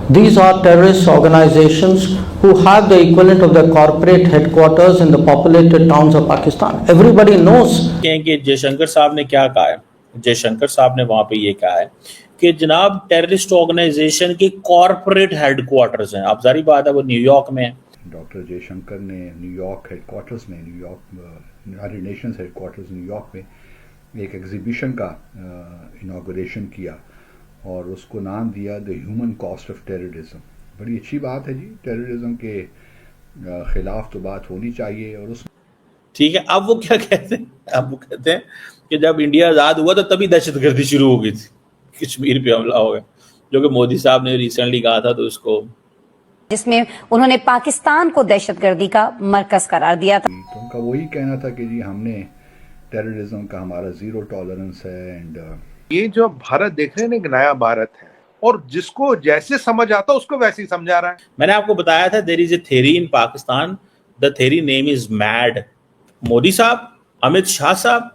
These are terrorist organizations who have the equivalent of the corporate headquarters in the populated towns of Pakistan. Everybody knows. कि जयशंकर साहब ने क्या कहा है, जयशंकर साहब ने वहां पे ये कहा है कि जनाब टेररिस्ट ऑर्गेनाइजेशन के कॉर्पोरेट हेडक्वार्टर्स हैं। अब जारी बात है वो न्यूयॉर्क में है। डॉक्टर जयशंकर ने न्यूयॉर्क हेडक्वार्टर्स में, यूनाइटेड नेशंस हेडक्वार्टर्स न्यूयॉर्क में एक एग्जीबिशन का इनॉग्रेशन किया और उसको नाम दिया the human cost of terrorism. बड़ी अच्छी बात है जी, टेररिज्म के खिलाफ तो बात होनी चाहिए। और उस ठीक है, अब वो क्या कहते हैं, अब वो कहते हैं कि जब इंडिया आज़ाद हुआ तो तभी दहशतगर्दी शुरू हो गई थी, कश्मीर पे हमला हो गया, जो कि मोदी साहब ने रिसेंटली कहा था, तो उसको जिसमें उन्होंने पाकिस्तान को दहशतगर्दी का मरकज करार दिया था। तो उनका वही कहना था कि जी हमने टेररिज्म का हमारा जीरो टॉलरेंस है। एंड ये जो भारत देख रहे हैं एक नया भारत है और जिसको जैसे समझ आता उसको वैसे ही समझा रहा है। मैंने आपको बताया था there is a theory in Pakistan, the theory name is mad. Modi साहब, अमित शाह साहब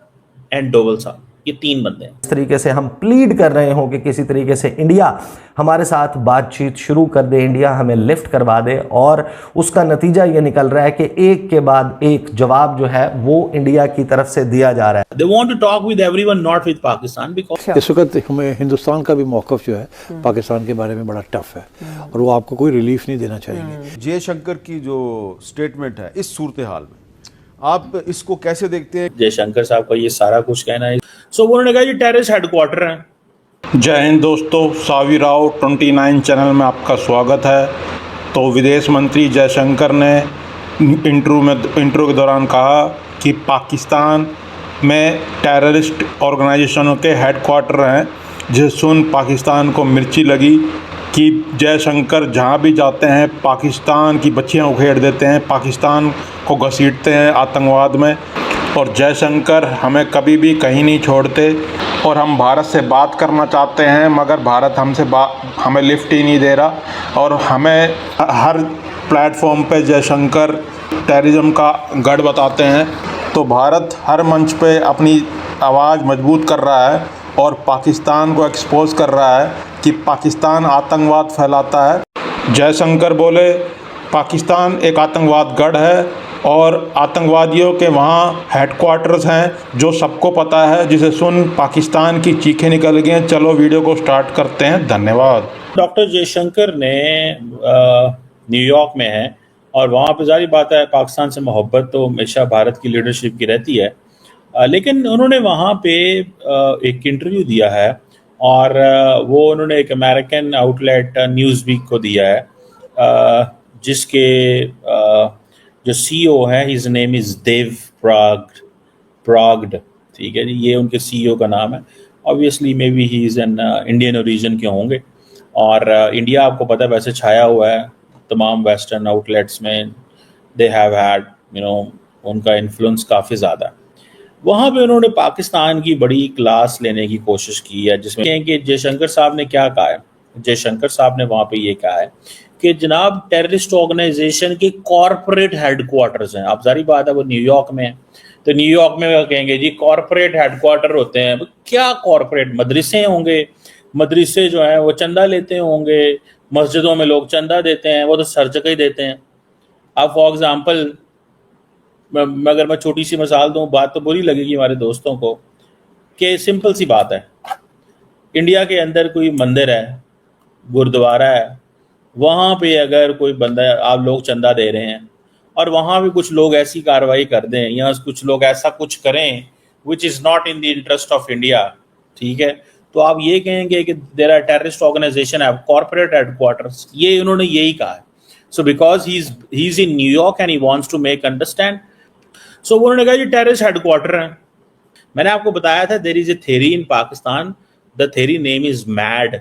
एंड डोवल साहब, ये तीन बंदे हैं। इस तरीके से हम प्लीड कर रहे हो कि किसी तरीके से इंडिया हमारे साथ बातचीत शुरू कर दे, इंडिया हमें लिफ्ट करवा दे, और उसका नतीजा ये निकल रहा है कि एक के बाद एक जवाब जो है वो इंडिया की तरफ से दिया जा रहा है। They want to talk with everyone, not with Pakistan, because इस वक्त हमें हिंदुस्तान का भी मौक़िफ़ जो है पाकिस्तान के बारे में बड़ा टफ है और वो आपको कोई रिलीफ नहीं देना चाहिए। जयशंकर की जो स्टेटमेंट है इस सूरत हाल में आप इसको कैसे देखते हैं? जयशंकर साहब का ये सारा कुछ कहना है। सो उन्होंने कहा ये टेररिस्ट हेडक्वार्टर है। जय हिंद दोस्तों, सावी राव 29 चैनल में आपका स्वागत है। तो विदेश मंत्री जयशंकर ने इंटरव्यू के दौरान कहा कि पाकिस्तान में टेररिस्ट ऑर्गेनाइजेशनों के हेडक्वार्टर हैं, जिसे सुन पाकिस्तान को मिर्ची लगी कि जयशंकर जहाँ भी जाते हैं पाकिस्तान की बच्चियाँ उखेड़ देते हैं, पाकिस्तान को घसीटते हैं आतंकवाद में, और जयशंकर हमें कभी भी कहीं नहीं छोड़ते। और हम भारत से बात करना चाहते हैं मगर भारत हमें लिफ्ट ही नहीं दे रहा, और हमें हर प्लेटफॉर्म पे जयशंकर टेररिज्म का गढ़ बताते हैं। तो भारत हर मंच पे अपनी आवाज़ मजबूत कर रहा है और पाकिस्तान को एक्सपोज कर रहा है कि पाकिस्तान आतंकवाद फैलाता है। जयशंकर बोले पाकिस्तान एक आतंकवाद गढ़ है और आतंकवादियों के वहाँ हेडक्वार्टर्स हैं जो सबको पता है, जिसे सुन पाकिस्तान की चीखें निकल गई हैं। चलो वीडियो को स्टार्ट करते हैं, धन्यवाद। डॉक्टर जयशंकर ने न्यूयॉर्क में है और वहाँ पर जारी बात है पाकिस्तान से मोहब्बत तो हमेशा भारत की लीडरशिप की रहती है, लेकिन उन्होंने वहाँ पे एक इंटरव्यू दिया है और वो उन्होंने एक अमेरिकन आउटलेट न्यूज़ वीक को दिया है, जिसके जो सीईओ है हिज नेम इज़ देव प्राग्ड, ठीक है जी, ये उनके सीईओ का नाम है। Obviously may be he is an Indian origin के होंगे, और इंडिया आपको पता है वैसे छाया हुआ है तमाम वेस्टर्न आउटलेट्स में, दे हैव हैड उनका इन्फ्लुएंस काफ़ी ज़्यादा है। वहाँ पे उन्होंने पाकिस्तान की बड़ी क्लास लेने की कोशिश की है, जिसमें कि जयशंकर साहब ने क्या कहा है, जयशंकर साहब ने वहाँ पे ये कहा है कि जनाब टेररिस्ट ऑर्गेनाइजेशन के कॉर्पोरेट हेडक्वार्टर्स हैं। अब जारी बात है वो न्यूयॉर्क में है, तो न्यूयॉर्क में वो कहेंगे जी कॉर्पोरेट हेडक्वार्टर होते हैं। क्या कॉर्पोरेट? मदरसे होंगे, मदरसे जो हैं वो चंदा लेते होंगे, मस्जिदों में लोग चंदा देते हैं, वो तो हर जगह ही देते हैं। अब फॉर एग्जाम्पल अगर मैं छोटी सी मिसाल दूं, बात तो बुरी लगेगी हमारे दोस्तों को, कि सिंपल सी बात है, इंडिया के अंदर कोई मंदिर है, गुरुद्वारा है, वहाँ पे अगर कोई बंदा, आप लोग चंदा दे रहे हैं और वहाँ पे कुछ लोग ऐसी कार्रवाई कर दें या कुछ लोग ऐसा कुछ करें which is not in the interest of India, ठीक है, तो आप ये कहेंगे कि there are terrorist organisation have corporate headquarters. ये उन्होंने यही कहा है। So because he is in New York and he wants to make understand, so उन्होंने कहा ये टेररिस्ट हेडक्वार्टर है। मैंने आपको बताया था there is a theory in Pakistan, the theory name is mad.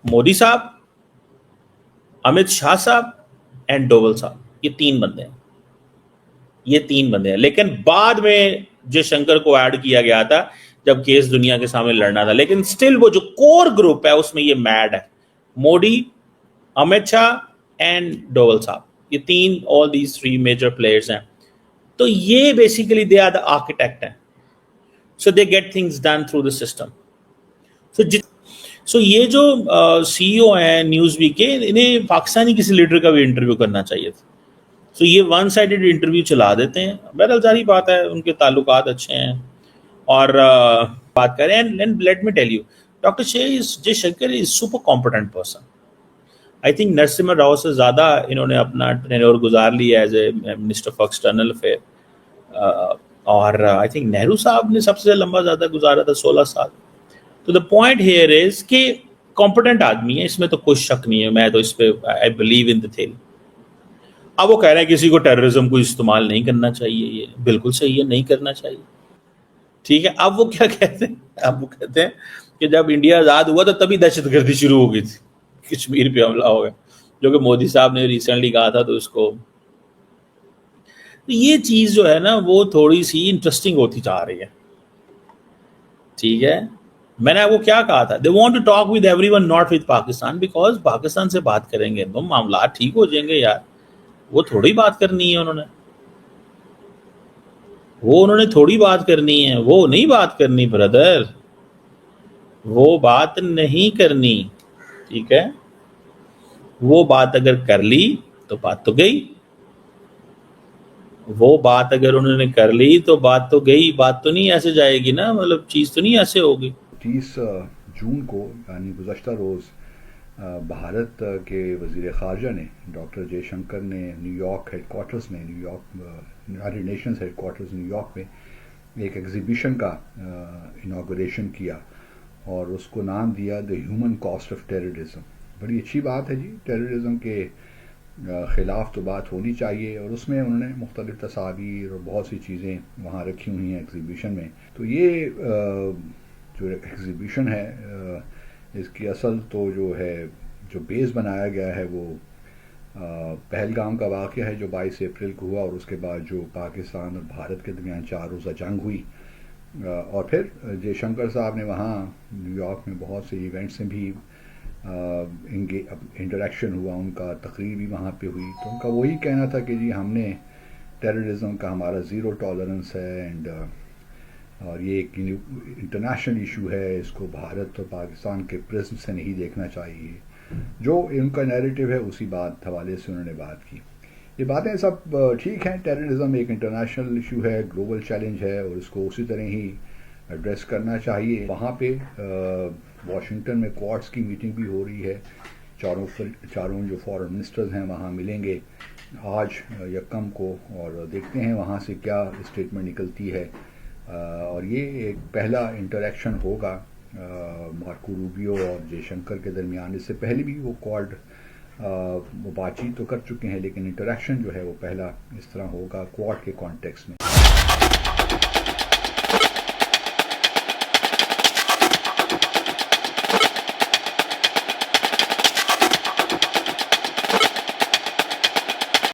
Modi साहब, अमित शाह साहब एंड डोवल साहब, ये तीन बंदे हैं, ये तीन बंदे हैं। लेकिन बाद में जयशंकर को ऐड किया गया था जब केस दुनिया के सामने लड़ना था, लेकिन स्टिल वो जो कोर ग्रुप है उसमें ये मैड है। मोदी, अमित शाह एंड डोवल साहब, ये तीन, all these three major players हैं। तो ये basically they are the architect हैं, so they get things done through the system. So ये जो CEO हैं न्यूज़ वीक के, इन्हें पाकिस्तानी किसी लीडर का भी इंटरव्यू करना चाहिए था। सो ये वन साइडेड इंटरव्यू चला देते हैं। बहरहाल सारी बात है, उनके ताल्लुकात अच्छे हैं और बात करें। And let me tell you, doctor Jaishankar is super competent person. I think Narasimha Rao से ज़्यादा इन्होंने अपना टेन्योर गुजार लिया as a minister for external affair, और आई थिंक नेहरू साहब ने सबसे लंबा ज़्यादा गुजारा था, 16 साल। तो द पॉइंट हियर इज कि कॉम्पिटेंट आदमी है, इसमें तो कोई शक नहीं है। मैं तो इस पे I believe in the thing. अब वो कह रहे हैं किसी को टेररिज्म को इस्तेमाल नहीं करना चाहिए, ये बिल्कुल सही है, नहीं करना चाहिए, ठीक है। अब वो क्या कहते हैं, अब वो कहते हैं कि जब इंडिया आज़ाद हुआ तो तभी दहशतगर्दी शुरू हो गई थी, कश्मीर पे हमला हो गया, जो कि मोदी साहब ने रिसेंटली कहा था। तो इसको, तो ये चीज़ जो है ना वो थोड़ी सी इंटरेस्टिंग होती जा रही है, ठीक है। मैंने आपको क्या कहा था, they want to talk with everyone not with Pakistan, because Pakistan से बात करेंगे तो मामला ठीक हो जाएंगे यार। वो थोड़ी बात करनी है उन्होंने, उन्होंने थोड़ी बात करनी है, वो नहीं बात करनी ब्रदर, वो बात नहीं करनी, ठीक है। वो बात अगर कर ली तो बात तो गई, वो बात अगर उन्होंने कर ली तो बात तो गई, बात तो नहीं ऐसे जाएगी ना, मतलब चीज़ तो नहीं ऐसे होगी। 30 जून को यानी गुज़श्ता रोज़ भारत के वज़ीर ख़ारजा ने, डॉक्टर जयशंकर ने न्यूयॉर्क हेडक्वार्टर्स में, यूनाइटेड नेशंस हेडक्वार्टर्स न्यूयॉर्क में एक एग्ज़िबिशन का इनागोरेशन किया और उसको नाम दिया the human cost of terrorism. बड़ी अच्छी बात है जी, टेररिज्म के ख़िलाफ़ तो बात होनी चाहिए, और उसमें उन्होंने मुख्तलिफ़ तस्वीर और बहुत सी चीज़ें वहाँ रखी हुई हैं एग्ज़िबिशन में। तो ये जो एग्ज़िबिशन है, इसकी असल तो जो है, जो बेस बनाया गया है वो पहलगाम का वाक़या है जो 22 अप्रैल को हुआ, और उसके बाद जो पाकिस्तान और भारत के दरमियान 4 रोज़ा जंग हुई। और फिर जयशंकर साहब ने वहाँ न्यूयॉर्क में बहुत से इवेंट्स में भी इंटरेक्शन हुआ, उनका तकरीर भी वहाँ पे हुई। तो उनका वही कहना था कि जी हमने टेररिज्म का हमारा ज़ीरो टॉलरेंस है, एंड और ये एक इंटरनेशनल इशू है, इसको भारत और पाकिस्तान के प्रिज्म से नहीं देखना चाहिए। जो उनका नैरेटिव है उसी बात हवाले से उन्होंने बात की। ये बातें सब ठीक हैं, टेररिज्म एक इंटरनेशनल इशू है, ग्लोबल चैलेंज है, और इसको उसी तरह ही एड्रेस करना चाहिए। वहाँ पे वाशिंगटन में क्वाड्स की मीटिंग भी हो रही है, चारों जो फॉरेन मिनिस्टर्स हैं वहाँ मिलेंगे आज यकम को, और देखते हैं वहाँ से क्या स्टेटमेंट निकलती है। और ये एक पहला इंटरेक्शन होगा मार्को रूबियो और जयशंकर के दरमियान। इससे पहले भी वो क्वाड वो बातचीत तो कर चुके हैं, लेकिन इंटरेक्शन जो है वो पहला इस तरह होगा क्वाड के कॉन्टेक्स्ट में।